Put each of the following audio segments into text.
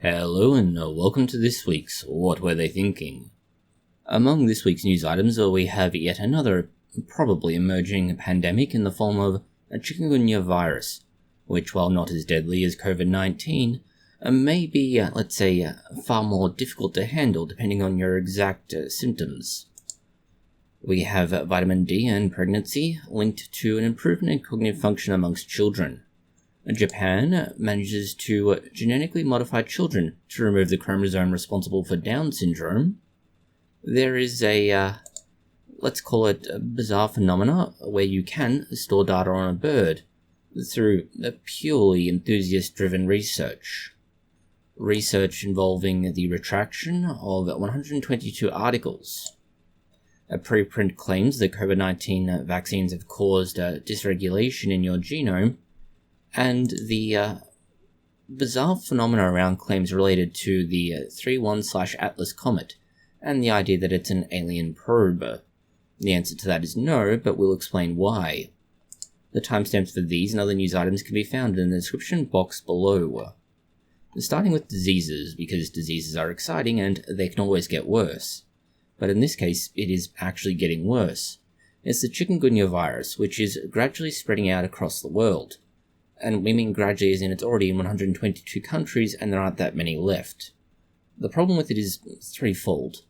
Hello and welcome to this week's What Were They Thinking? Among this week's news items we have yet another probably emerging pandemic in the form of a Chikungunya virus, which while not as deadly as COVID-19, may be, far more difficult to handle depending on your exact symptoms. We have vitamin D and pregnancy linked to an improvement in cognitive function amongst children. Japan manages to genetically modify children to remove the chromosome responsible for Down syndrome. There is a, let's call it a bizarre phenomena where you can store data on a bird through a purely enthusiast-driven research. Research involving the retraction of 122 articles. A preprint claims that COVID-19 vaccines have caused dysregulation in your genome, and the bizarre phenomena around claims related to the 31/Atlas comet, and the idea that it's an alien probe. The answer to that is no, but we'll explain why. The timestamps for these and other news items can be found in the description box below. Starting with diseases, because diseases are exciting and they can always get worse. But in this case, it is actually getting worse. It's the Chikungunya virus, which is gradually spreading out across the world. And we mean gradually as in it's already in 122 countries and there aren't that many left. The problem with it is threefold.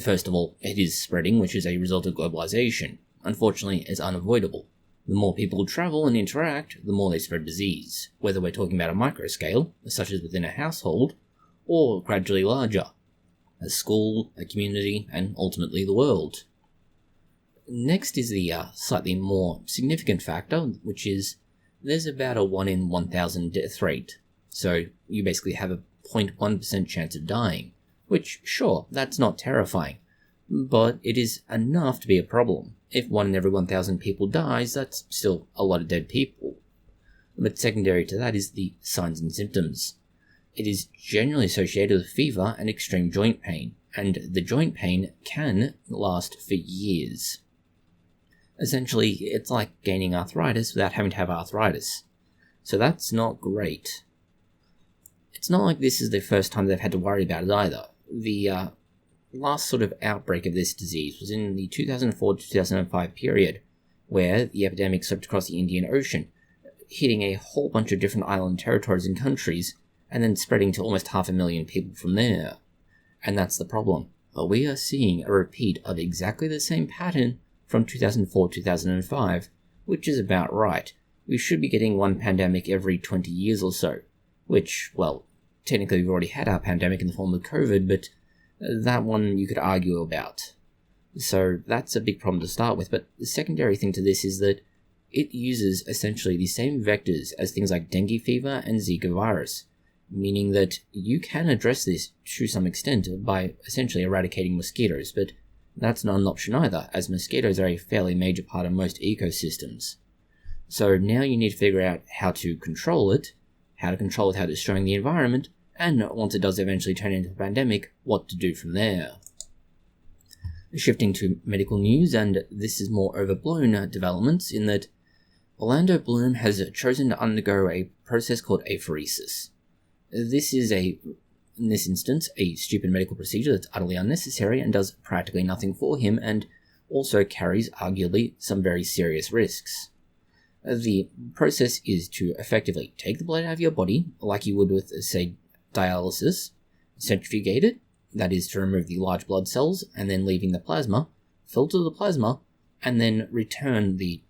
First of all, it is spreading, which is a result of globalization. Unfortunately, it's unavoidable. The more people travel and interact, the more they spread disease, whether we're talking about a microscale, such as within a household, or gradually larger, a school, a community, and ultimately the world. Next is the slightly more significant factor, which is there's about a 1 in 1,000 death rate, so you basically have a 0.1% chance of dying, which, sure, that's not terrifying, but it is enough to be a problem. If 1 in every 1,000 people dies, that's still a lot of dead people. But secondary to that is the signs and symptoms. It is generally associated with fever and extreme joint pain, and the joint pain can last for years. Essentially, it's like gaining arthritis without having to have arthritis. So that's not great. It's not like this is the first time they've had to worry about it either. The last sort of outbreak of this disease was in the 2004-2005 period, where the epidemic swept across the Indian Ocean, hitting a whole bunch of different island territories and countries, and then spreading to almost 500,000 people from there. And that's the problem. But we are seeing a repeat of exactly the same pattern from 2004-2005, which is about right. We should be getting one pandemic every 20 years or so, which, well, technically we've already had our pandemic in the form of COVID, but that one you could argue about. So that's a big problem to start with, but the secondary thing to this is that it uses essentially the same vectors as things like dengue fever and Zika virus, meaning that you can address this to some extent by essentially eradicating mosquitoes, but that's not an option either, as mosquitoes are a fairly major part of most ecosystems. So now you need to figure out how to control it without destroying the environment, and once it does eventually turn into a pandemic, what to do from there. Shifting to medical news, and this is more overblown developments, in that Orlando Bloom has chosen to undergo a process called apheresis. This is in this instance, a stupid medical procedure that's utterly unnecessary and does practically nothing for him, and also carries arguably some very serious risks. The process is to effectively take the blood out of your body, like you would with, say, dialysis, centrifugate it, that is to remove the large blood cells, and then leaving the plasma, filter the plasma, and then return the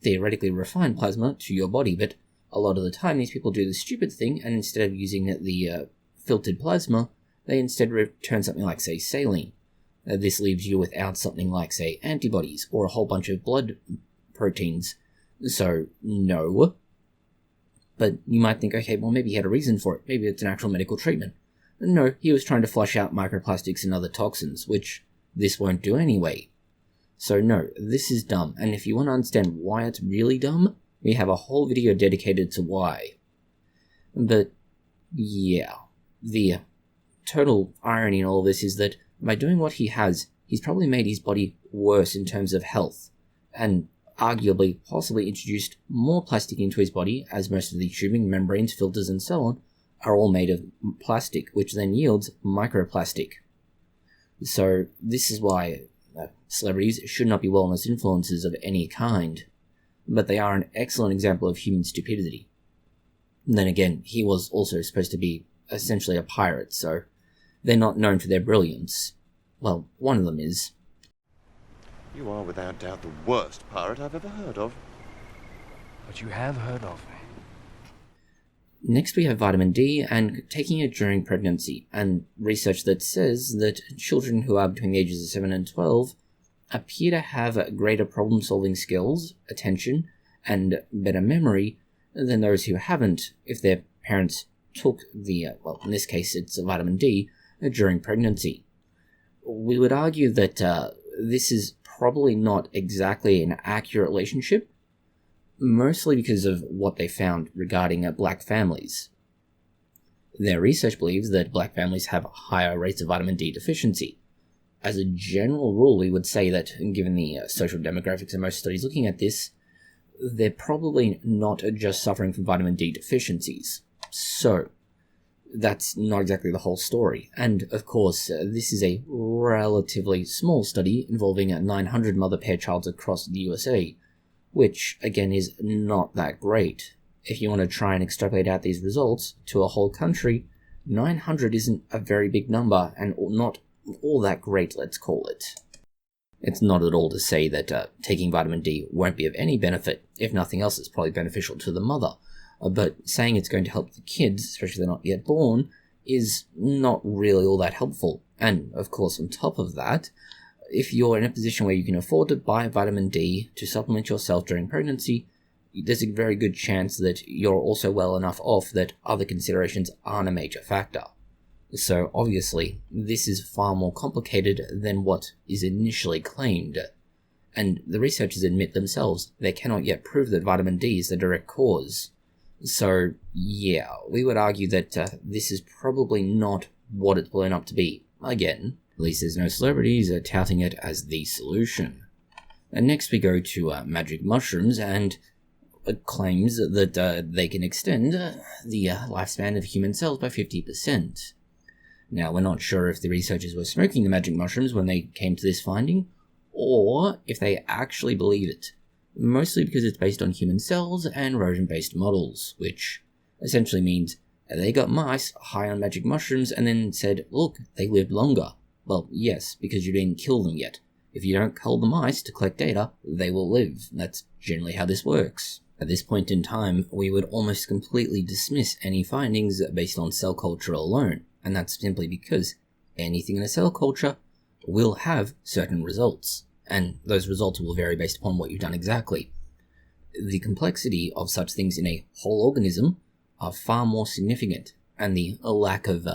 theoretically refined plasma to your body. But a lot of the time these people do the stupid thing, and instead of using the filtered plasma, they instead return something like, say, saline. This leaves you without something like, say, antibodies, or a whole bunch of blood proteins. So, no. But you might think, okay, well maybe he had a reason for it. Maybe it's an actual medical treatment. No, he was trying to flush out microplastics and other toxins, which this won't do anyway. So no, this is dumb, and if you want to understand why it's really dumb, we have a whole video dedicated to why. But, yeah. The total irony in all of this is that by doing what he has, he's probably made his body worse in terms of health, and arguably possibly introduced more plastic into his body, as most of the tubing, membranes, filters and so on are all made of plastic, which then yields microplastic. So this is why celebrities should not be wellness influencers of any kind, but they are an excellent example of human stupidity. And then again, he was also supposed to be essentially a pirate, so they're not known for their brilliance. Well, one of them is. You are without doubt the worst pirate I've ever heard of. But you have heard of me. Next we have vitamin D and taking it during pregnancy, and research that says that children who are between the ages of 7 and 12 appear to have greater problem-solving skills, attention, and better memory than those who haven't if their parents took the, well, in this case it's vitamin D, during pregnancy. We would argue that this is probably not exactly an accurate relationship, mostly because of what they found regarding black families. Their research believes that black families have higher rates of vitamin D deficiency. As a general rule, we would say that, given the social demographics of most studies looking at this, they're probably not just suffering from vitamin D deficiencies. So, that's not exactly the whole story. And, of course, this is a relatively small study involving 900 mother-pair childs across the USA, which, again, is not that great. If you want to try and extrapolate out these results to a whole country, 900 isn't a very big number, and not all that great, let's call it. It's not at all to say that taking vitamin D won't be of any benefit. If nothing else, it's probably beneficial to the mother. But saying it's going to help the kids, especially if they're not yet born, is not really all that helpful. And, of course, on top of that, if you're in a position where you can afford to buy vitamin D to supplement yourself during pregnancy, there's a very good chance that you're also well enough off that other considerations aren't a major factor. So obviously, this is far more complicated than what is initially claimed. And the researchers admit themselves they cannot yet prove that vitamin D is the direct cause. So yeah, we would argue that this is probably not what it's blown up to be. Again, at least there's no celebrities touting it as the solution. And next we go to magic mushrooms, and it claims that they can extend the lifespan of human cells by 50%. Now, we're not sure if the researchers were smoking the magic mushrooms when they came to this finding, or if they actually believe it, mostly because it's based on human cells and rodent-based models, which essentially means they got mice high on magic mushrooms and then said, look, they lived longer. Well, yes, because you didn't kill them yet. If you don't cull the mice to collect data, they will live. That's generally how this works. At this point in time, we would almost completely dismiss any findings based on cell culture alone, and that's simply because anything in a cell culture will have certain results, and those results will vary based upon what you've done exactly. The complexity of such things in a whole organism are far more significant, and the lack of,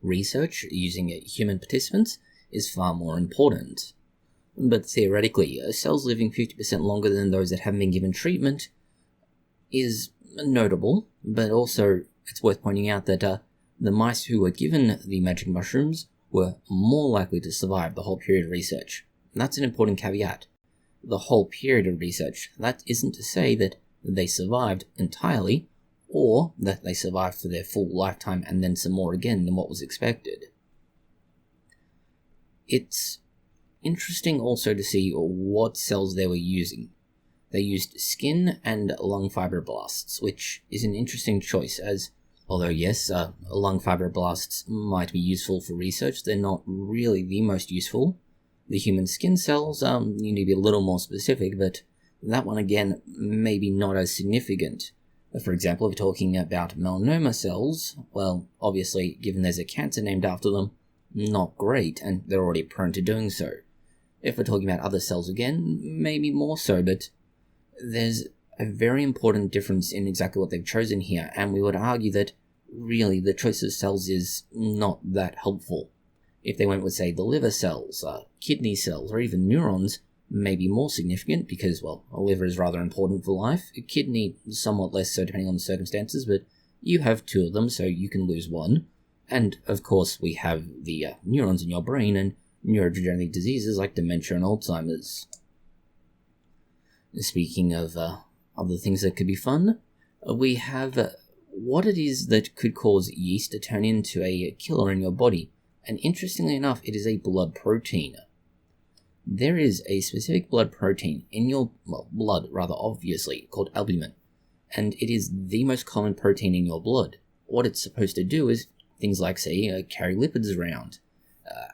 research using human participants is far more important. But theoretically, cells living 50% longer than those that haven't been given treatment is notable, but also it's worth pointing out that the mice who were given the magic mushrooms were more likely to survive the whole period of research. And that's an important caveat. The whole period of research. That isn't to say that they survived entirely, or that they survived for their full lifetime and then some more again than what was expected. It's interesting also to see what cells they were using. They used skin and lung fibroblasts, which is an interesting choice, as although yes, lung fibroblasts might be useful for research, they're not really the most useful. The human skin cells, you need to be a little more specific, but that one again, maybe not as significant. For example, if you're talking about melanoma cells, well, obviously, given there's a cancer named after them, not great, and they're already prone to doing so. If we're talking about other cells again, maybe more so, but there's a very important difference in exactly what they've chosen here, and we would argue that really the choice of cells is not that helpful. If they went with, say, the liver cells, kidney cells, or even neurons, may be more significant because, well, a liver is rather important for life. A kidney, somewhat less so depending on the circumstances, but you have two of them, so you can lose one. And, of course, we have the neurons in your brain and neurodegenerative diseases like dementia and Alzheimer's. Speaking of other things that could be fun, we have what it is that could cause yeast to turn into a killer in your body, and interestingly enough, it is a blood protein. There is a specific blood protein in your blood, rather obviously, called albumin, and it is the most common protein in your blood. What it's supposed to do is things like, say, carry lipids around,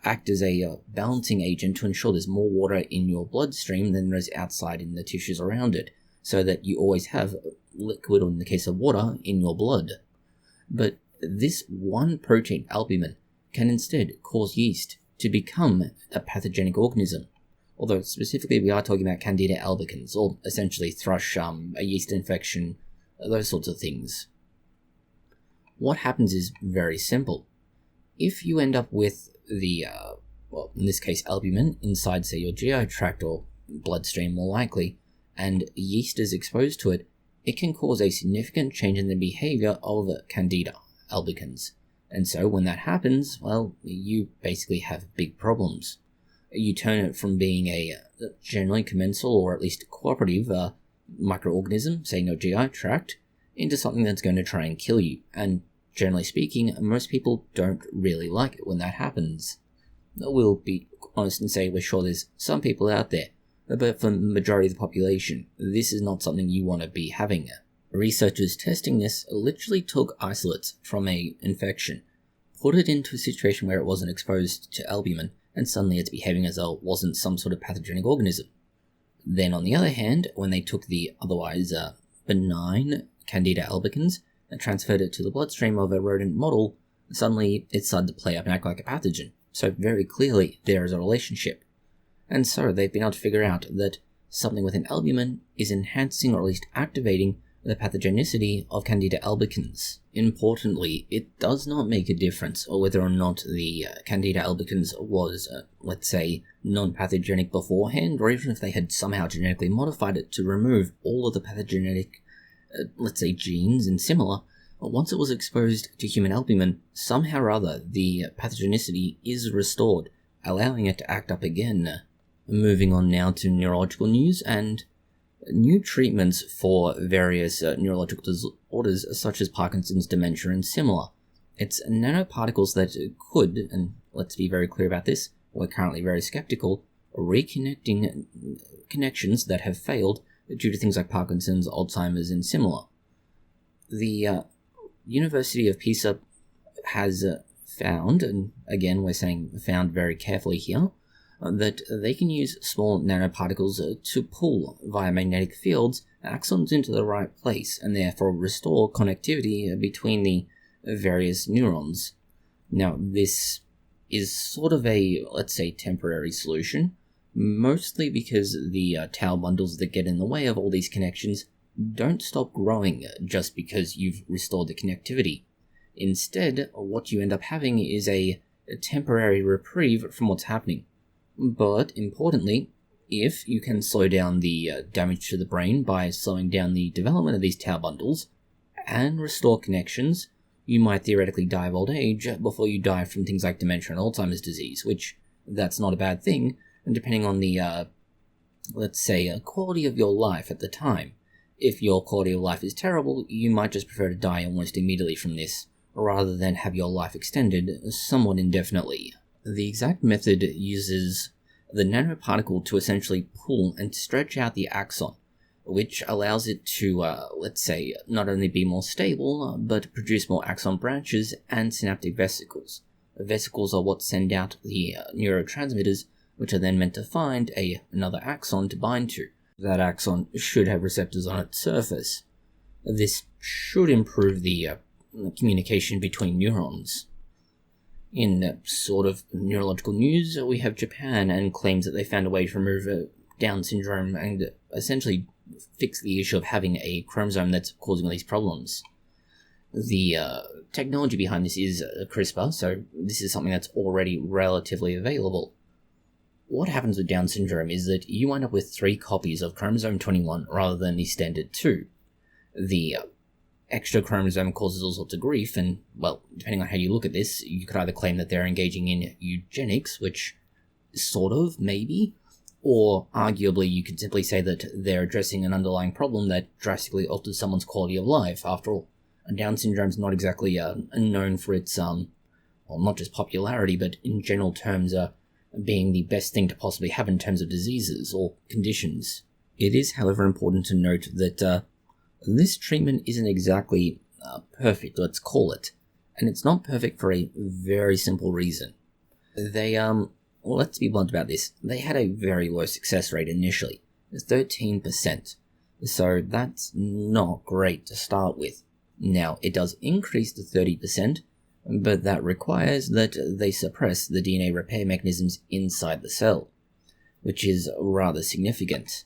act as a balancing agent to ensure there's more water in your bloodstream than there is outside in the tissues around it, so that you always have liquid, or in the case of water, in your blood. But this one protein, albumin, can instead cause yeast to become a pathogenic organism. Although specifically we are talking about Candida albicans, or essentially thrush, a yeast infection, those sorts of things. What happens is very simple. If you end up with the, in this case albumin, inside, say, your GI tract or bloodstream more likely, and yeast is exposed to it, it can cause a significant change in the behavior of Candida albicans. And so when that happens, well, you basically have big problems. You turn it from being a generally commensal, or at least cooperative, microorganism, say in your GI tract, into something that's going to try and kill you. And generally speaking, most people don't really like it when that happens. We'll be honest and say we're sure there's some people out there, but for the majority of the population, this is not something you want to be having. Researchers testing this literally took isolates from an infection, put it into a situation where it wasn't exposed to albumin, and suddenly it's behaving as though it wasn't some sort of pathogenic organism. Then on the other hand, when they took the otherwise benign Candida albicans and transferred it to the bloodstream of a rodent model, suddenly it started to play up and act like a pathogen. So very clearly there is a relationship. And so they've been able to figure out that something within albumin is enhancing, or at least activating, the pathogenicity of Candida albicans. Importantly, it does not make a difference whether or not the Candida albicans was, let's say, non-pathogenic beforehand, or even if they had somehow genetically modified it to remove all of the pathogenic, let's say, genes and similar. Once it was exposed to human albumin, somehow or other the pathogenicity is restored, allowing it to act up again. Moving on now to neurological news and new treatments for various neurological disorders such as Parkinson's, dementia, and similar. It's nanoparticles that could, and let's be very clear about this, we're currently very skeptical, reconnecting connections that have failed due to things like Parkinson's, Alzheimer's, and similar. The University of Pisa has found, and again we're saying found very carefully here, that they can use small nanoparticles to pull via magnetic fields axons into the right place and therefore restore connectivity between the various neurons. Now, this is sort of a, let's say, temporary solution, mostly because the tau bundles that get in the way of all these connections don't stop growing just because you've restored the connectivity. Instead, what you end up having is a temporary reprieve from what's happening. But importantly, if you can slow down the damage to the brain by slowing down the development of these tau bundles and restore connections, you might theoretically die of old age before you die from things like dementia and Alzheimer's disease, which that's not a bad thing, and depending on the, let's say, quality of your life at the time. If your quality of life is terrible, you might just prefer to die almost immediately from this, rather than have your life extended somewhat indefinitely. The exact method uses the nanoparticle to essentially pull and stretch out the axon, which allows it to, let's say, not only be more stable, but produce more axon branches and synaptic vesicles. Vesicles are what send out the neurotransmitters, which are then meant to find another axon to bind to. That axon should have receptors on its surface. This should improve the communication between neurons. In sort of neurological news, we have Japan and claims that they found a way to remove Down syndrome and essentially fix the issue of having a chromosome that's causing all these problems. The technology behind this is CRISPR, so this is something that's already relatively available. What happens with Down syndrome is that you wind up with 3 copies of chromosome 21 rather than the standard 2. The extra chromosome causes all sorts of grief, and, well, depending on how you look at this, you could either claim that they're engaging in eugenics, which sort of, maybe, or arguably you could simply say that they're addressing an underlying problem that drastically alters someone's quality of life. After all, Down syndrome is not exactly known for its, well, not just popularity, but in general terms, being the best thing to possibly have in terms of diseases or conditions. It is, however, important to note that this treatment isn't exactly perfect, let's call it. And it's not perfect for a very simple reason. They, well, let's be blunt about this, they had a very low success rate initially, 13%. So that's not great to start with. Now, it does increase to 30%, but that requires that they suppress the DNA repair mechanisms inside the cell, which is rather significant.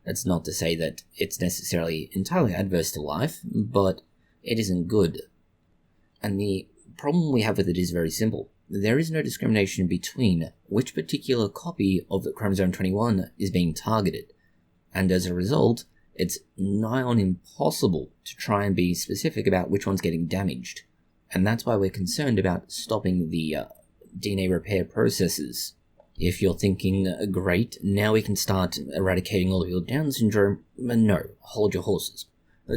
That's not to say that it's necessarily entirely adverse to life, but it isn't good. And the problem we have with it is very simple. There is no discrimination between which particular copy of the chromosome 21 is being targeted, and as a result, it's nigh on impossible to try and be specific about which one's getting damaged. And that's why we're concerned about stopping the DNA repair processes. If you're thinking, great, now we can start eradicating all of your Down syndrome, no, hold your horses.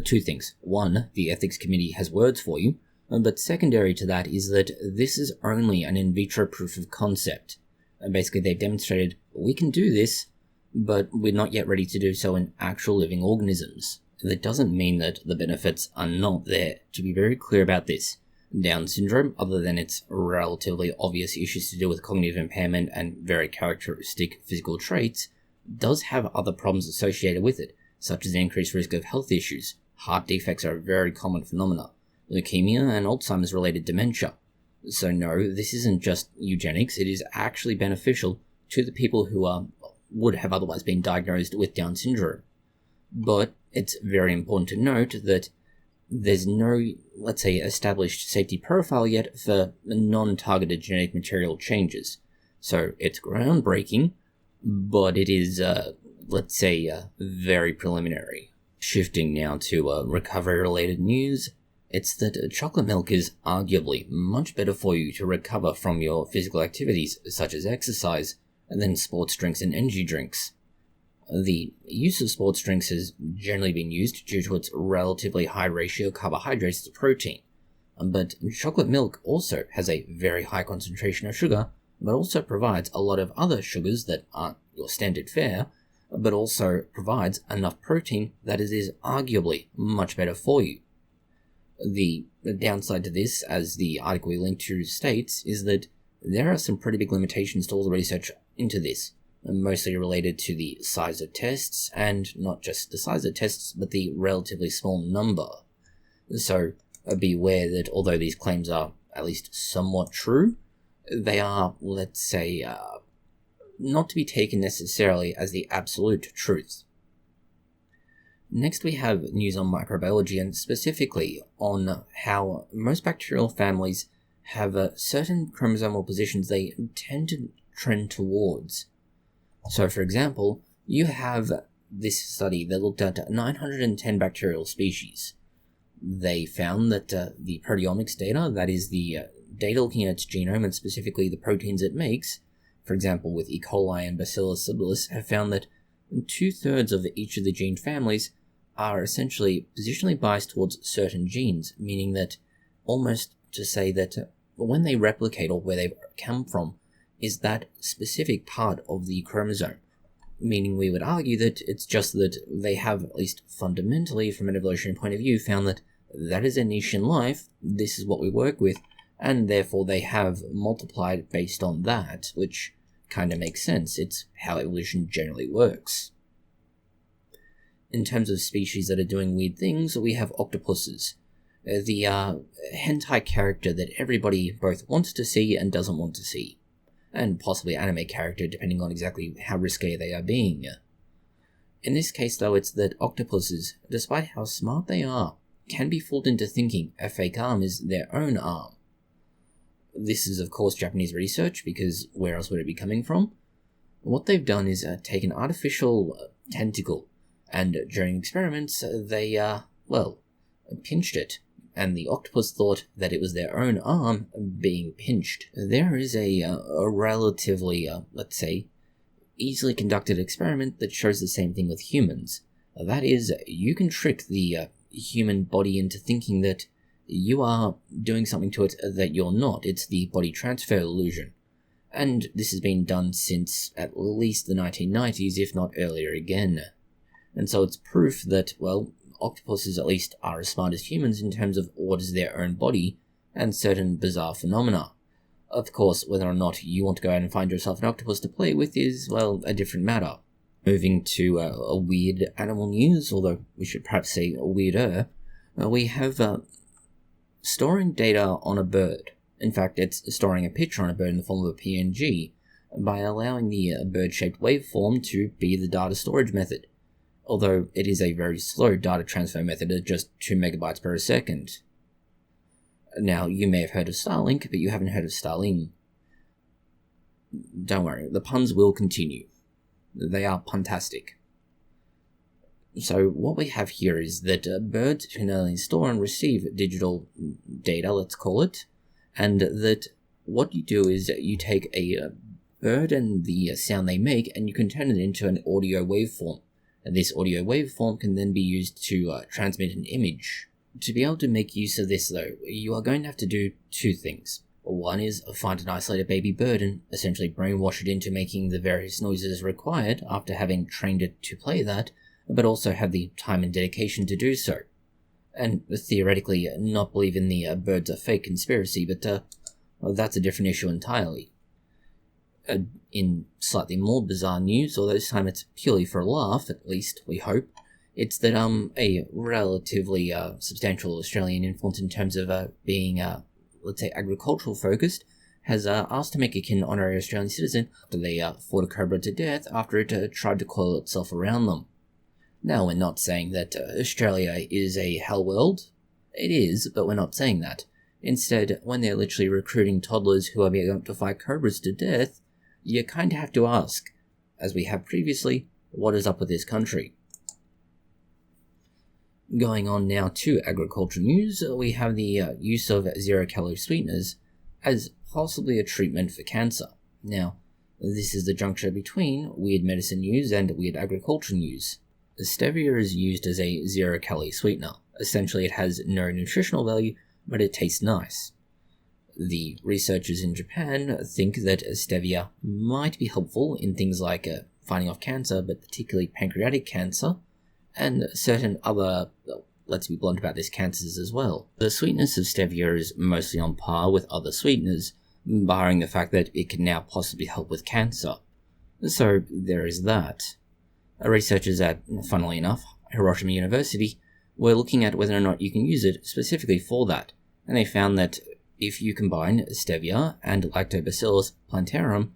Two things. One, the ethics committee has words for you, but secondary to that is that this is only an in vitro proof of concept. Basically, they've demonstrated we can do this, but we're not yet ready to do so in actual living organisms. That doesn't mean that the benefits are not there. To be very clear about this, Down syndrome, other than its relatively obvious issues to do with cognitive impairment and very characteristic physical traits, does have other problems associated with it, such as the increased risk of health issues. Heart defects are a very common phenomena, leukemia and Alzheimer's related dementia. So no, this isn't just eugenics, it is actually beneficial to the people who would have otherwise been diagnosed with Down syndrome. But it's very important to note that there's no, let's say, established safety profile yet for non-targeted genetic material changes. So it's groundbreaking, but it is, let's say, very preliminary. Shifting now to recovery-related news, it's that chocolate milk is arguably much better for you to recover from your physical activities, such as exercise, than sports drinks and energy drinks. The use of sports drinks has generally been used due to its relatively high ratio of carbohydrates to protein, but chocolate milk also has a very high concentration of sugar, but also provides a lot of other sugars that aren't your standard fare, but also provides enough protein that it is arguably much better for you. The downside to this, as the article we linked to states, is that there are some pretty big limitations to all the research into this, mostly related to the size of tests, and not just the size of tests, but the relatively small number. So beware that although these claims are at least somewhat true, they are, let's say, not to be taken necessarily as the absolute truth. Next we have news on microbiology, and specifically on how most bacterial families have certain chromosomal positions they tend to trend towards. So for example, you have this study that looked at 910 bacterial species. They found that the proteomics data, that is the data looking at its genome and specifically the proteins it makes, for example with E. coli and Bacillus subtilis, have found that 2/3 of each of the gene families are essentially positionally biased towards certain genes, meaning that almost to say that when they replicate or where they've come from is that specific part of the chromosome, meaning we would argue that it's just that they have, at least fundamentally from an evolutionary point of view, found that that is a niche in life, this is what we work with, and therefore they have multiplied based on that, which kind of makes sense. It's how evolution generally works. In terms of species that are doing weird things, we have octopuses. The hentai character that everybody both wants to see and doesn't want to see. And possibly anime character, depending on exactly how risque they are being. In this case, though, it's that octopuses, despite how smart they are, can be fooled into thinking a fake arm is their own arm. This is, of course, Japanese research, because where else would it be coming from? What they've done is take an artificial tentacle, and during experiments, they, pinched it, and the octopus thought that it was their own arm being pinched. There is a relatively, let's say, easily conducted experiment that shows the same thing with humans. That is, you can trick the human body into thinking that you are doing something to it that you're not. It's the body transfer illusion. And this has been done since at least the 1990s, if not earlier again. And so it's proof that, well, octopuses at least are as smart as humans in terms of what is their own body and certain bizarre phenomena. Of course, whether or not you want to go out and find yourself an octopus to play with is, well, a different matter. Moving to a weird animal news, although we should perhaps say weirder, we have storing data on a bird. In fact, it's storing a picture on a bird in the form of a PNG by allowing the bird-shaped waveform to be the data storage method, although it is a very slow data transfer method at just 2 megabytes per second. Now, you may have heard of Starlink, but you haven't heard of Starling. Don't worry, the puns will continue. They are puntastic. So what we have here is that birds can only store and receive digital data, let's call it, and that what you do is you take a bird and the sound they make and you can turn it into an audio waveform. And this audio waveform can then be used to transmit an image. To be able to make use of this though, you are going to have to do 2 things. One is find an isolated baby bird and essentially brainwash it into making the various noises required after having trained it to play that, but also have the time and dedication to do so. And theoretically not believe in the birds are fake conspiracy, but well, that's a different issue entirely. In slightly more bizarre news, although this time it's purely for a laugh, at least we hope, it's that a relatively substantial Australian influence in terms of being, let's say, agricultural focused, has asked to make a kin honorary Australian citizen after they fought a cobra to death after it tried to coil itself around them. Now, we're not saying that Australia is a hell world. It is, but we're not saying that. Instead, when they're literally recruiting toddlers who are being able to fight cobras to death, you kind of have to ask, as we have previously, what is up with this country? Going on now to agriculture news, we have the use of zero-calorie sweeteners as possibly a treatment for cancer. Now, this is the juncture between weird medicine news and weird agriculture news. Stevia is used as a zero-calorie sweetener. Essentially, it has no nutritional value, but it tastes nice. The researchers in Japan think that stevia might be helpful in things like fighting off cancer, but particularly pancreatic cancer, and certain other, let's be blunt about this, cancers as well. The sweetness of stevia is mostly on par with other sweeteners, barring the fact that it can now possibly help with cancer. So there is that. Researchers at, funnily enough, Hiroshima University were looking at whether or not you can use it specifically for that, and they found that if you combine stevia and Lactobacillus plantarum,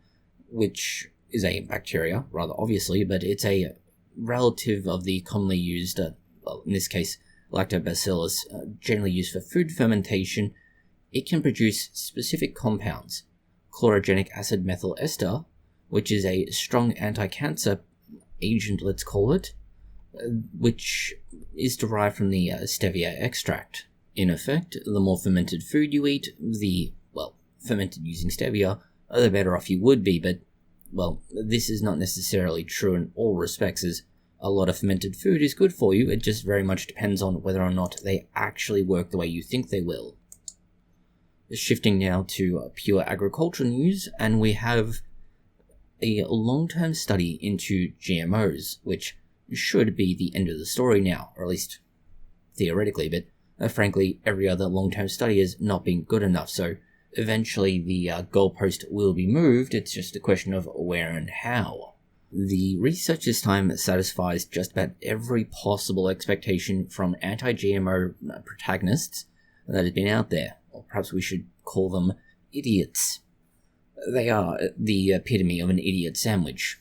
which is a bacteria, rather obviously, but it's a relative of the commonly used, well, in this case, Lactobacillus, generally used for food fermentation, it can produce specific compounds. Chlorogenic acid methyl ester, which is a strong anti-cancer agent, let's call it, which is derived from the stevia extract. In effect, the more fermented food you eat, fermented using stevia, the better off you would be, but, well, this is not necessarily true in all respects, as a lot of fermented food is good for you. It just very much depends on whether or not they actually work the way you think they will. Shifting now to pure agriculture news, and we have a long-term study into GMOs, which should be the end of the story now, or at least theoretically, but frankly, every other long-term study has not been good enough, so eventually the goalpost will be moved. It's just a question of where and how. The research this time satisfies just about every possible expectation from anti-GMO protagonists that has been out there, or perhaps we should call them idiots. They are the epitome of an idiot sandwich.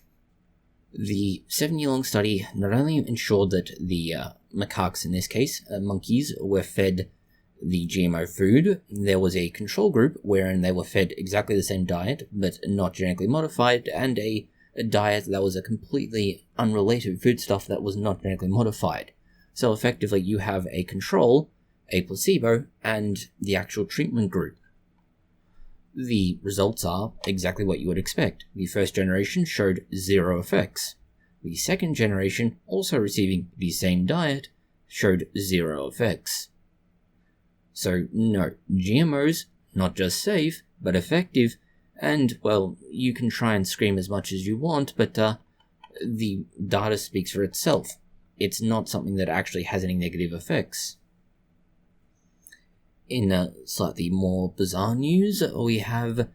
The 7-year-long study not only ensured that the macaques, in this case, monkeys, were fed the GMO food, there was a control group wherein they were fed exactly the same diet, but not genetically modified, and a diet that was a completely unrelated foodstuff that was not genetically modified. So effectively you have a control, a placebo, and the actual treatment group. The results are exactly what you would expect. The first generation showed 0 effects. The second generation, also receiving the same diet, showed 0 effects. So no, GMOs, not just safe, but effective, and, well, you can try and scream as much as you want, but the data speaks for itself. It's not something that actually has any negative effects. In slightly more bizarre news, we have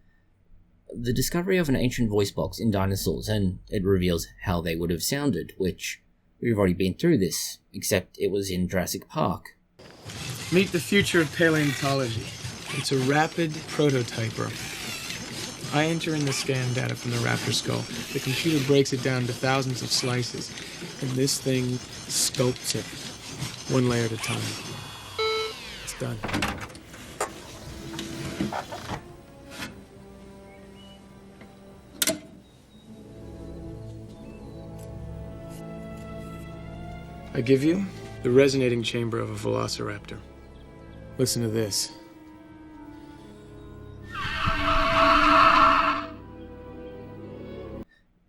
the discovery of an ancient voice box in dinosaurs, and it reveals how they would have sounded, which we've already been through this, except it was in Jurassic Park. Meet the future of paleontology. It's a rapid prototyper. I enter in the scan data from the raptor skull. The computer breaks it down to thousands of slices, and this thing sculpts it, one layer at a time. It's done. I give you the resonating chamber of a velociraptor. Listen to this.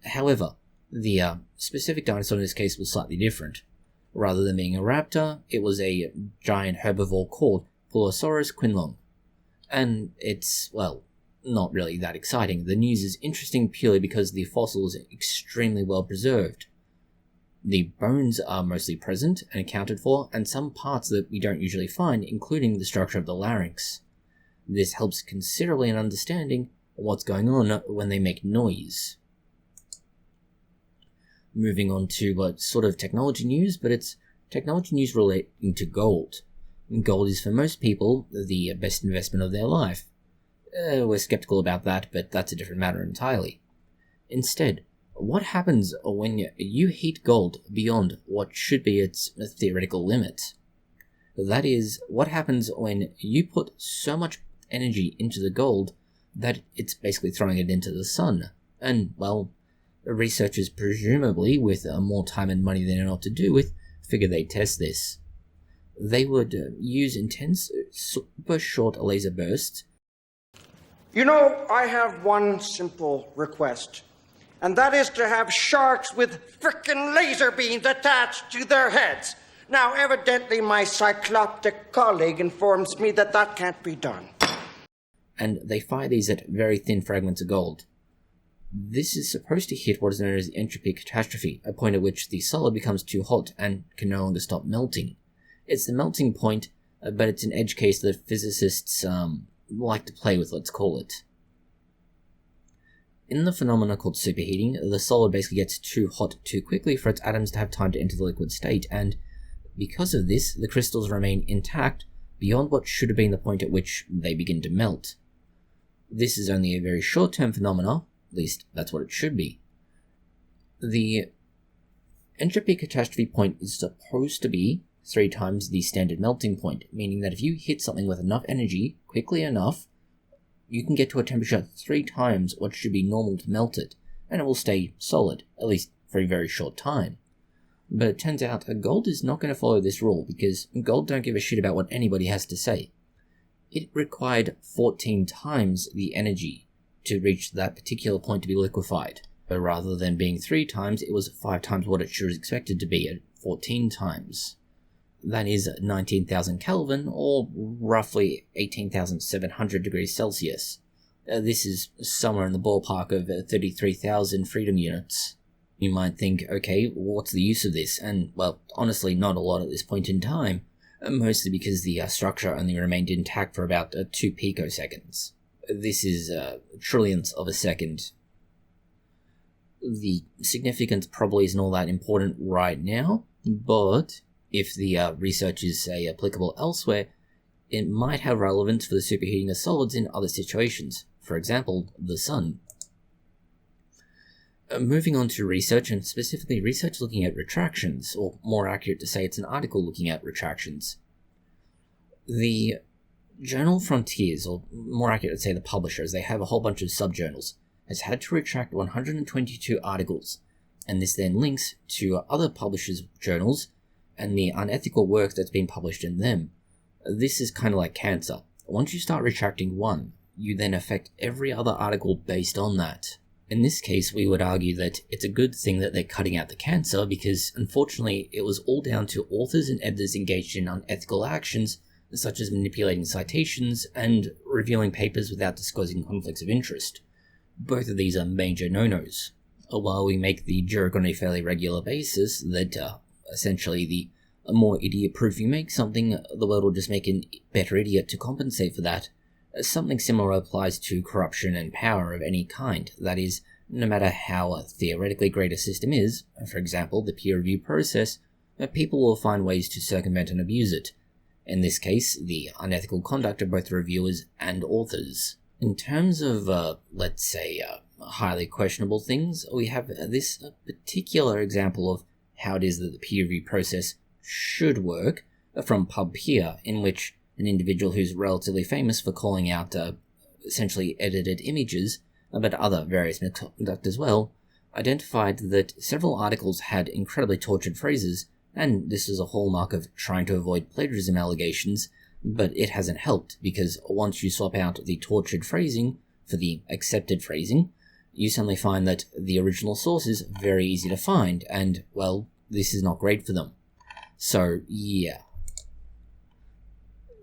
However, the specific dinosaur in this case was slightly different. Rather than being a raptor, it was a giant herbivore called Pulosaurus quinlong. And it's, well, not really that exciting. The news is interesting purely because the fossil is extremely well preserved. The bones are mostly present and accounted for, and some parts that we don't usually find, including the structure of the larynx. This helps considerably in understanding what's going on when they make noise. Moving on to sort of technology news, but it's technology news relating to gold. Gold is for most people the best investment of their life. We're skeptical about that, but that's a different matter entirely. Instead, what happens when you heat gold beyond what should be its theoretical limit? That is, what happens when you put so much energy into the gold that it's basically throwing it into the sun? And, well, researchers presumably, with more time and money than they know what to do with, figure they'd test this. They would use intense, super short laser bursts. You know, I have one simple request, and that is to have sharks with frickin' laser beams attached to their heads. Now, evidently, my cycloptic colleague informs me that that can't be done. And they fire these at very thin fragments of gold. This is supposed to hit what is known as the entropy catastrophe, a point at which the solid becomes too hot and can no longer stop melting. It's the melting point, but it's an edge case that physicists like to play with, let's call it. In the phenomena called superheating, the solid basically gets too hot too quickly for its atoms to have time to enter the liquid state, and because of this, the crystals remain intact beyond what should have been the point at which they begin to melt. This is only a very short-term phenomena, at least that's what it should be. The entropy catastrophe point is supposed to be 3 times the standard melting point, meaning that if you hit something with enough energy quickly enough, you can get to a temperature 3 times what should be normal to melt it, and it will stay solid, at least for a very short time. But it turns out gold is not going to follow this rule, because gold don't give a shit about what anybody has to say. It required 14 times the energy to reach that particular point to be liquefied, but rather than being 3 times, it was 5 times what it should have expected to be at 14 times. That is 19,000 Kelvin, or roughly 18,700 degrees Celsius. This is somewhere in the ballpark of 33,000 freedom units. You might think, okay, what's the use of this? And, well, honestly, not a lot at this point in time, mostly because the structure only remained intact for about 2 picoseconds. This is trillionths of a second. The significance probably isn't all that important right now, but if the research is, say, applicable elsewhere, it might have relevance for the superheating of solids in other situations, for example, the sun. Moving on to research, and specifically research looking at retractions, or more accurate to say it's an article looking at retractions. The journal Frontiers, or more accurate to say the publishers, they have a whole bunch of subjournals, has had to retract 122 articles, and this then links to other publishers' journals and the unethical work that's been published in them. This is kind of like cancer. Once you start retracting one, you then affect every other article based on that. In this case, we would argue that it's a good thing that they're cutting out the cancer, because unfortunately it was all down to authors and editors engaged in unethical actions such as manipulating citations and reviewing papers without disclosing conflicts of interest. Both of these are major no-nos. While we make the joke on a fairly regular basis that essentially the more idiot-proof you make something, the world will just make a better idiot to compensate for that, something similar applies to corruption and power of any kind. That is, no matter how theoretically great a system is, for example, the peer review process, people will find ways to circumvent and abuse it. In this case, the unethical conduct of both reviewers and authors. In terms of, let's say, highly questionable things, we have this particular example of how it is that the peer review process should work from PubPeer, in which an individual who's relatively famous for calling out essentially edited images, but other various misconduct as well, identified that several articles had incredibly tortured phrases, and this is a hallmark of trying to avoid plagiarism allegations, but it hasn't helped, because once you swap out the tortured phrasing for the accepted phrasing, you suddenly find that the original source is very easy to find, and, well, this is not great for them. So, yeah.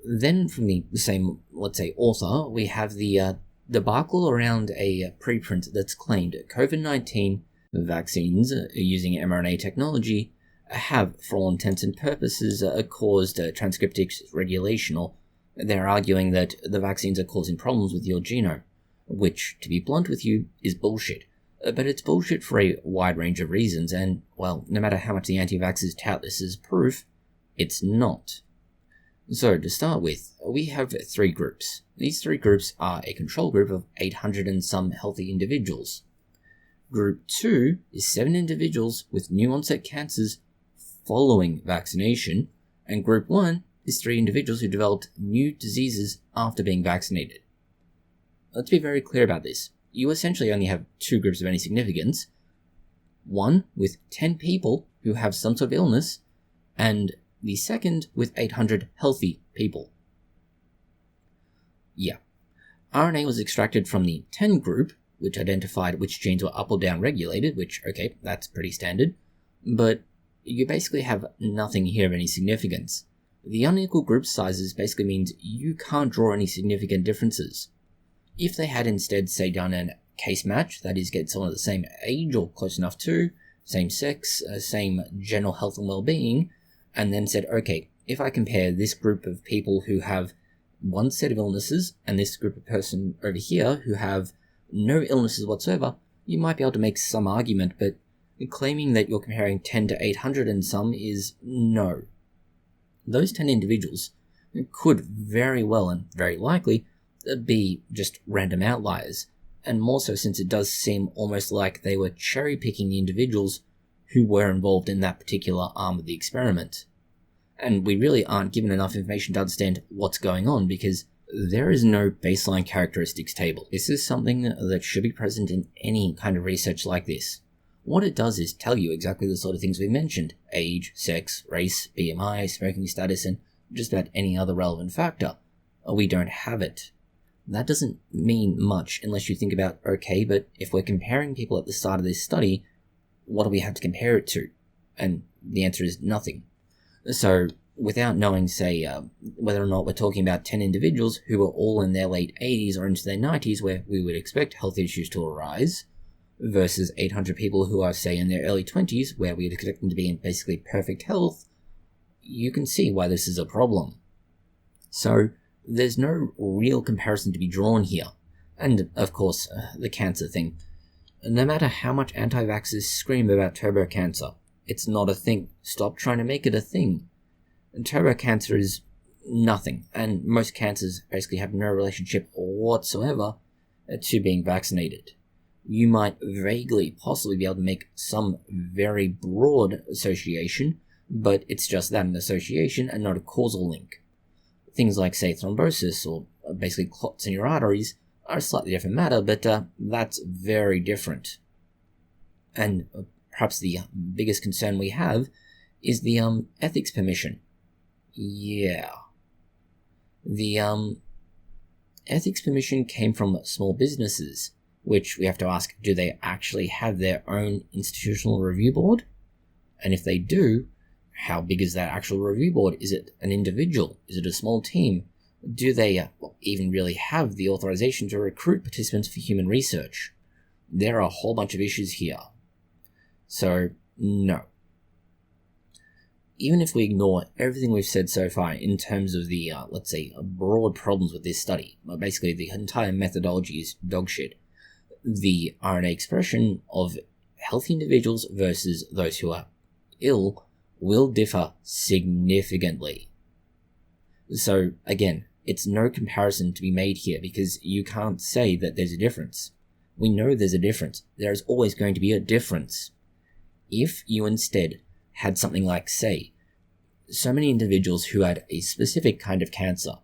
Then from the same, let's say, author, we have the debacle around a preprint that's claimed COVID-19 vaccines using mRNA technology have, for all intents and purposes, caused transcriptic regulation, or they're arguing that the vaccines are causing problems with your genome, which, to be blunt with you, is bullshit. But it's bullshit for a wide range of reasons, and, well, no matter how much the anti-vaxxers tout this as proof, it's not. So, to start with, we have three groups. These three groups are a control group of 800 and some healthy individuals. Group 2 is 7 individuals with new-onset cancers following vaccination, and Group 1 is 3 individuals who developed new diseases after being vaccinated. Let's be very clear about this. You essentially only have 2 groups of any significance. One with 10 people who have some sort of illness, and the second with 800 healthy people. Yeah. RNA was extracted from the 10 group, which identified which genes were up or down regulated, which, okay, that's pretty standard, but you basically have nothing here of any significance. The unequal group sizes basically means you can't draw any significant differences. If they had instead, say, done a case match, that is, get someone of the same age or close enough to, same sex, same general health and well-being, and then said, okay, if I compare this group of people who have one set of illnesses and this group of person over here who have no illnesses whatsoever, you might be able to make some argument, but claiming that you're comparing 10 to 800 and some is no. Those 10 individuals could very well and very likely be just random outliers, and more so since it does seem almost like they were cherry-picking the individuals who were involved in that particular arm of the experiment. And we really aren't given enough information to understand what's going on, because there is no baseline characteristics table. This is something that should be present in any kind of research like this. What it does is tell you exactly the sort of things we mentioned: age, sex, race, BMI, smoking status, and just about any other relevant factor. We don't have it. That doesn't mean much unless you think about, okay, but if we're comparing people at the start of this study, what do we have to compare it to? And the answer is nothing. So, without knowing, say, whether or not we're talking about 10 individuals who were all in their late 80s or into their 90s where we would expect health issues to arise, versus 800 people who are, say, in their early 20s where we'd expect them to be in basically perfect health, you can see why this is a problem. So, there's no real comparison to be drawn here. And, of course, the cancer thing. No matter how much anti-vaxxers scream about turbo cancer, it's not a thing. Stop trying to make it a thing. Turbo cancer is nothing, and most cancers basically have no relationship whatsoever to being vaccinated. You might vaguely possibly be able to make some very broad association, but it's just that, an association and not a causal link. Things like, say, thrombosis, or basically clots in your arteries, are a slightly different matter, but that's very different. And perhaps the biggest concern we have is the ethics permission. Yeah. The ethics permission came from small businesses, which we have to ask, do they actually have their own institutional review board? And if they do, how big is that actual review board? Is it an individual? Is it a small team? Do they even really have the authorization to recruit participants for human research? There are a whole bunch of issues here. So, no. Even if we ignore everything we've said so far in terms of the, let's say, broad problems with this study, basically the entire methodology is dogshit, the RNA expression of healthy individuals versus those who are ill will differ significantly. So, again, it's no comparison to be made here because you can't say that there's a difference. We know there's a difference. There is always going to be a difference. If you instead had something like, say, so many individuals who had a specific kind of cancer,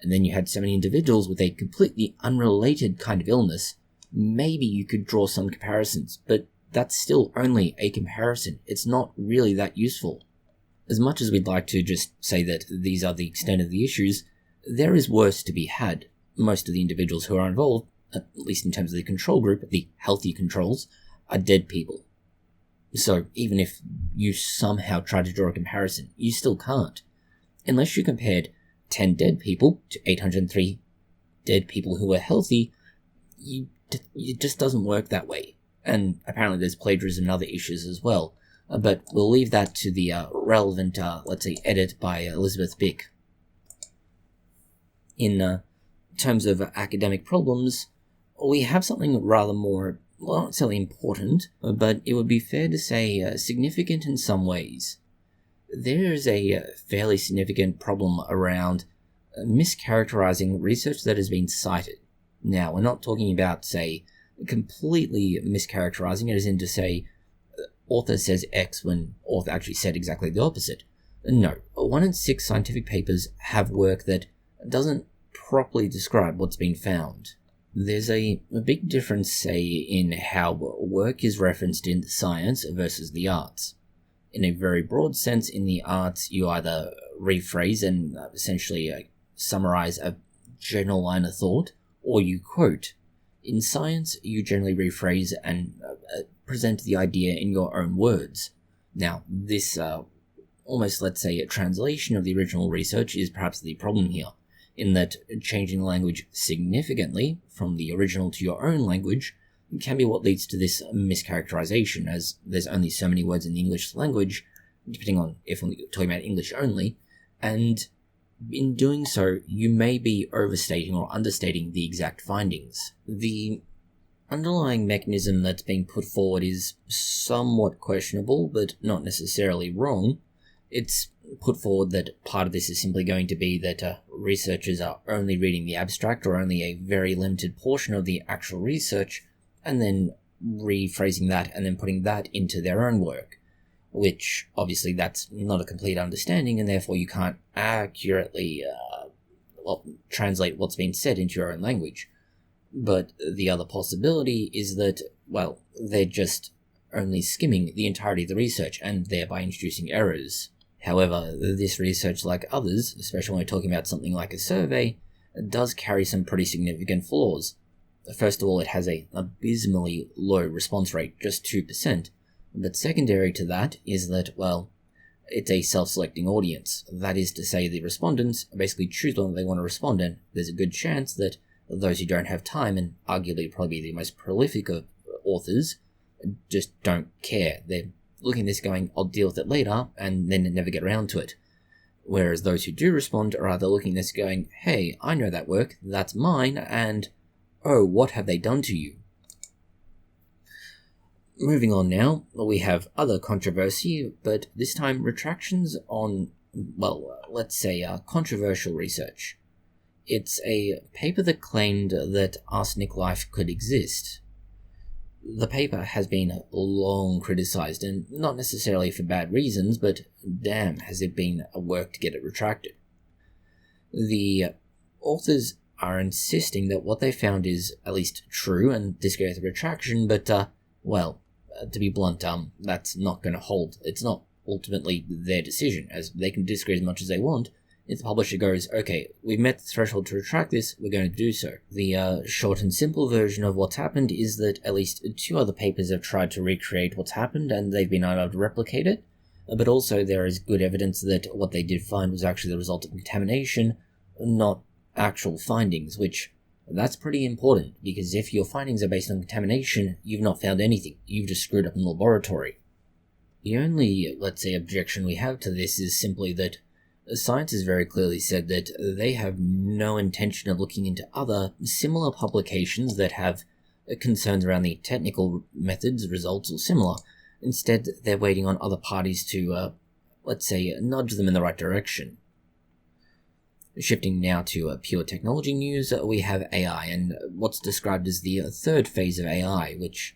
and then you had so many individuals with a completely unrelated kind of illness, maybe you could draw some comparisons, but that's still only a comparison. It's not really that useful. As much as we'd like to just say that these are the extent of the issues, there is worse to be had. Most of the individuals who are involved, at least in terms of the control group, the healthy controls, are dead people. So even if you somehow try to draw a comparison, you still can't. Unless you compared 10 dead people to 803 dead people who were healthy, it just doesn't work that way. And apparently there's plagiarism and other issues as well. But we'll leave that to the relevant, let's say, edit by Elizabeth Bick. In terms of academic problems, we have something rather more, well, not necessarily important, but it would be fair to say significant in some ways. There is a fairly significant problem around mischaracterizing research that has been cited. Now, we're not talking about, say, completely mischaracterizing it, as in to say, author says X when author actually said exactly the opposite. No, 1 in 6 scientific papers have work that doesn't properly describe what's been found. There's a big difference, say, in how work is referenced in science versus the arts. In a very broad sense, in the arts, you either rephrase and essentially summarize a general line of thought, or you quote. In science, you generally rephrase and present the idea in your own words. Now, this almost, let's say, a translation of the original research is perhaps the problem here, in that changing the language significantly from the original to your own language can be what leads to this mischaracterization, as there's only so many words in the English language, depending on if we're talking about English only, and in doing so, you may be overstating or understating the exact findings. The underlying mechanism that's being put forward is somewhat questionable, but not necessarily wrong. It's put forward that part of this is simply going to be that researchers are only reading the abstract or only a very limited portion of the actual research, and then rephrasing that and then putting that into their own work, which obviously that's not a complete understanding, and therefore you can't accurately translate what's been said into your own language. But the other possibility is that, well, they're just only skimming the entirety of the research and thereby introducing errors. However, this research, like others, especially when we're talking about something like a survey, does carry some pretty significant flaws. First of all, it has an abysmally low response rate, just 2%. But secondary to that is that, well, it's a self-selecting audience. That is to say, the respondents basically choose when they want to respond, and there's a good chance that those who don't have time, and arguably probably the most prolific of authors, just don't care. They're looking at this going, I'll deal with it later, and then never get around to it. Whereas those who do respond are either looking at this going, hey, I know that work, that's mine, and oh, what have they done to you? Moving on now, we have other controversy, but this time retractions on, well, let's say controversial research. It's a paper that claimed that arsenic life could exist. The paper has been long criticized, and not necessarily for bad reasons, but damn, has it been a work to get it retracted. The authors are insisting that what they found is at least true and disagree with the retraction, but, to be blunt, that's not going to hold. It's not ultimately their decision, as they can disagree as much as they want. If the publisher goes, okay, we've met the threshold to retract this, we're going to do so. The short and simple version of what's happened is that at least 2 other papers have tried to recreate what's happened, and they've been unable to replicate it. but also there is good evidence that what they did find was actually the result of contamination, not actual findings, which that's pretty important, because if your findings are based on contamination, you've not found anything, you've just screwed up in the laboratory. The only, let's say, objection we have to this is simply that science has very clearly said that they have no intention of looking into other similar publications that have concerns around the technical methods, results, or similar. Instead, they're waiting on other parties to, let's say, nudge them in the right direction. Shifting now to pure technology news, we have AI, and what's described as the third phase of AI, which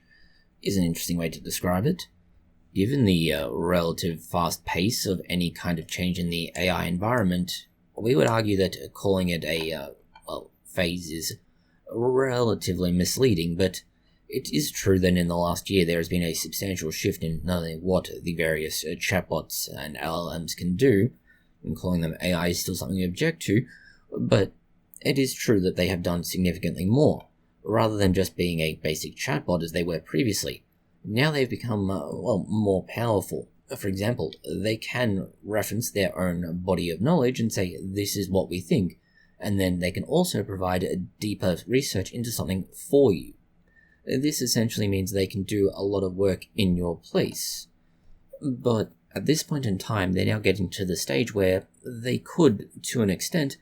is an interesting way to describe it. Given the relative fast pace of any kind of change in the AI environment, we would argue that calling it a phase is relatively misleading, but it is true that in the last year there has been a substantial shift in not only what the various chatbots and LLMs can do, and calling them AI is still something we object to, but it is true that they have done significantly more, rather than just being a basic chatbot as they were previously. Now they've become, more powerful. For example, they can reference their own body of knowledge and say, this is what we think, and then they can also provide a deeper research into something for you. This essentially means they can do a lot of work in your place. But at this point in time, they're now getting to the stage where they could, to an extent,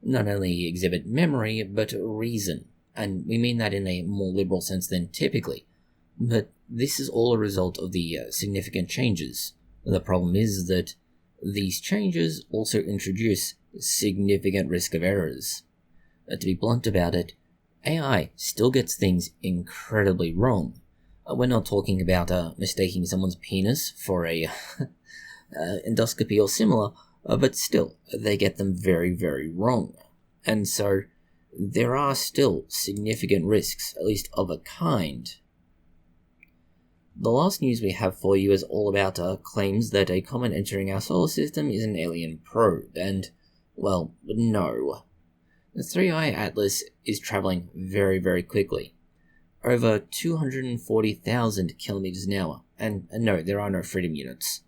not only exhibit memory, but reason. And we mean that in a more liberal sense than typically. But this is all a result of the significant changes. The problem is that these changes also introduce significant risk of errors. To be blunt about it, AI still gets things incredibly wrong. We're not talking about mistaking someone's penis for a endoscopy or similar, but still, they get them very, very wrong. And so, there are still significant risks, at least of a kind. The last news we have for you is all about claims that a comet entering our solar system is an alien probe, and, well, no. The 3i Atlas is travelling very, very quickly, over 240,000 kilometers an hour, and no, there are no freedom units.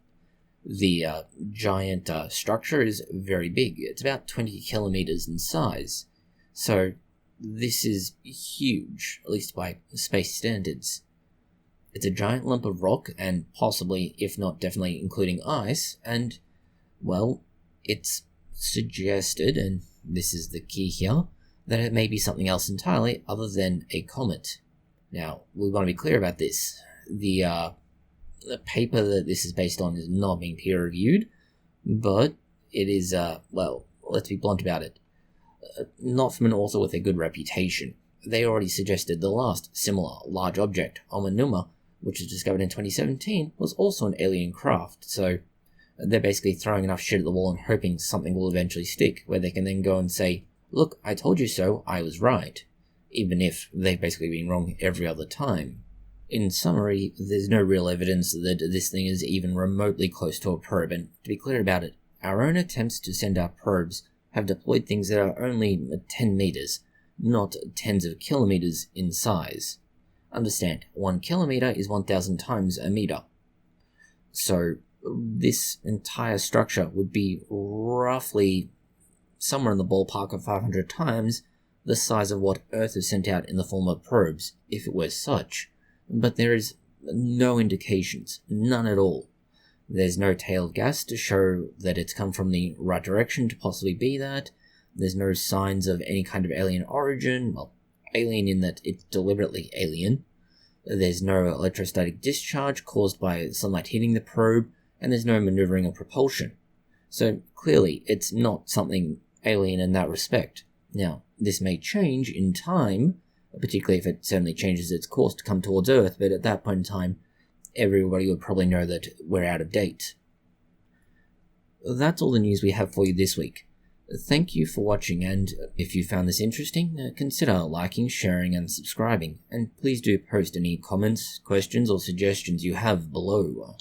The giant structure is very big, it's about 20 kilometers in size, so this is huge, at least by space standards. It's a giant lump of rock, and possibly, if not definitely including ice, and, well, it's suggested, and this is the key here, that it may be something else entirely other than a comet. Now, we want to be clear about this. The paper that this is based on is not being peer-reviewed, but it is, let's be blunt about it, not from an author with a good reputation. They already suggested the last similar large object, Oumuamua, which was discovered in 2017, was also an alien craft, so they're basically throwing enough shit at the wall and hoping something will eventually stick, where they can then go and say, look, I told you so, I was right, even if they've basically been wrong every other time. In summary, there's no real evidence that this thing is even remotely close to a probe, and to be clear about it, our own attempts to send out probes have deployed things that are only 10 meters, not tens of kilometers in size. Understand, 1 kilometer is 1,000 times a meter. So, this entire structure would be roughly somewhere in the ballpark of 500 times the size of what Earth has sent out in the form of probes, if it were such. But there is no indications, none at all. There's no tail of gas to show that it's come from the right direction to possibly be that. There's no signs of any kind of alien origin, well, alien in that it's deliberately alien. There's no electrostatic discharge caused by sunlight hitting the probe, and there's no maneuvering or propulsion. So clearly, it's not something alien in that respect. Now, this may change in time, particularly if it suddenly changes its course to come towards Earth, but at that point in time, everybody would probably know that we're out of date. That's all the news we have for you this week. Thank you for watching, and if you found this interesting, consider liking, sharing, and subscribing, and please do post any comments, questions, or suggestions you have below.